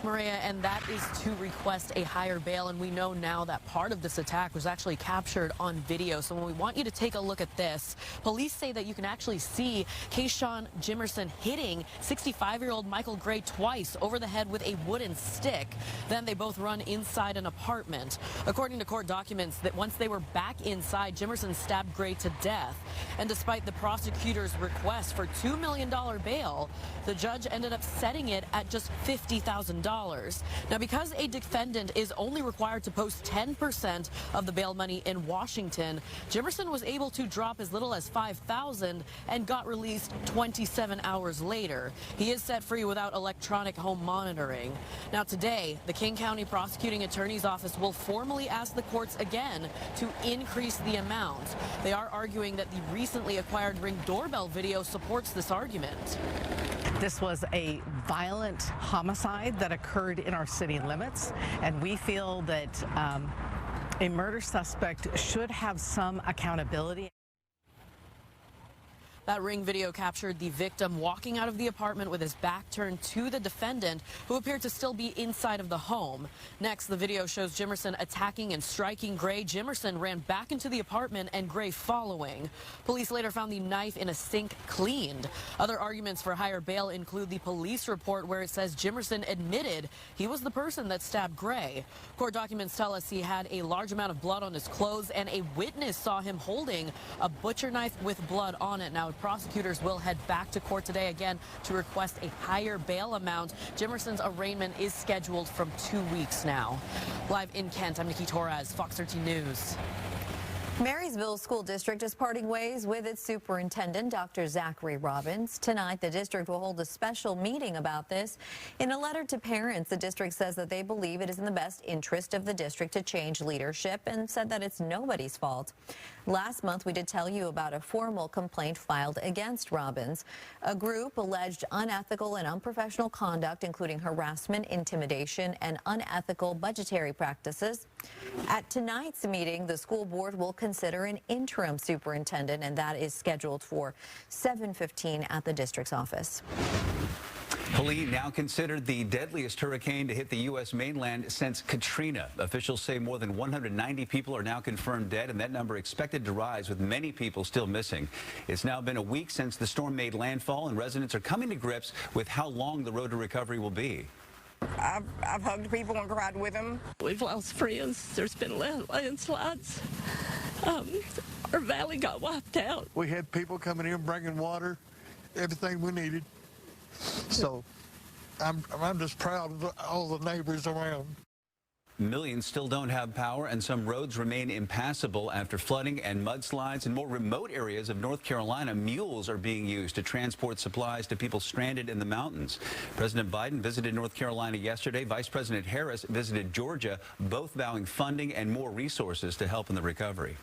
Maria, and that is to request a higher bail. And we know now that part of this attack was actually captured on video. So when we want you to take a look at this, police say that you can actually see Kayshawn Jimerson hitting 65-year-old Michael Gray twice over the head with a wooden stick. Then they both run inside an apartment. According to court documents, that once they were back inside, Jimerson stabbed Gray to death. And despite the prosecutor's request for $2 million bail, the judge ended up setting it at just $50,000. Now, because a defendant is only required to post 10% of the bail money in Washington, Jimerson was able to drop as little as $5,000 and got released 27 hours later. He is set free without electronic home monitoring. Now, today, the King County Prosecuting Attorney's Office will formally ask the courts again to increase the amount. They are arguing that the recently acquired Ring doorbell video supports this argument. This was a violent homicide that occurred in our city limits, and we feel that a murder suspect should have some accountability. That Ring video captured the victim walking out of the apartment with his back turned to the defendant, who appeared to still be inside of the home. Next, the video shows Jimerson attacking and striking Gray. Jimerson ran back into the apartment and Gray following. Police later found the knife in a sink cleaned. Other arguments for higher bail include the police report where it says Jimerson admitted he was the person that stabbed Gray. Court documents tell us he had a large amount of blood on his clothes, and a witness saw him holding a butcher knife with blood on it. Now, prosecutors will head back to court today again to request a higher bail amount. Jimerson's arraignment is scheduled from 2 weeks now. Live in Kent, I'm Nikki Torres, Fox 13 News. Marysville School District is parting ways with its superintendent, Dr. Zachary Robbins. Tonight, the district will hold a special meeting about this. In a letter to parents, the district says that they believe it is in the best interest of the district to change leadership, and said that it's nobody's fault. Last month, we did tell you about a formal complaint filed against Robbins. A group alleged unethical and unprofessional conduct, including harassment, intimidation, and unethical budgetary practices. At tonight's meeting, the school board will consider an interim superintendent, and that is scheduled for 7:15 at the district's office. Helene, now considered the deadliest hurricane to hit the U.S. mainland since Katrina. Officials say more than 190 people are now confirmed dead, and that number expected to rise, with many people still missing. It's now been a week since the storm made landfall, and residents are coming to grips with how long the road to recovery will be. I've hugged people and cried with them. We've lost friends. There's been landslides. Our valley got wiped out. We had people coming in bringing water, everything we needed. So I'm just proud of all the neighbors around. Millions still don't have power, and some roads remain impassable after flooding and mudslides. In more remote areas of North Carolina, mules are being used to transport supplies to people stranded in the mountains. President Biden visited North Carolina yesterday. Vice President Harris visited Georgia, both vowing funding and more resources to help in the recovery.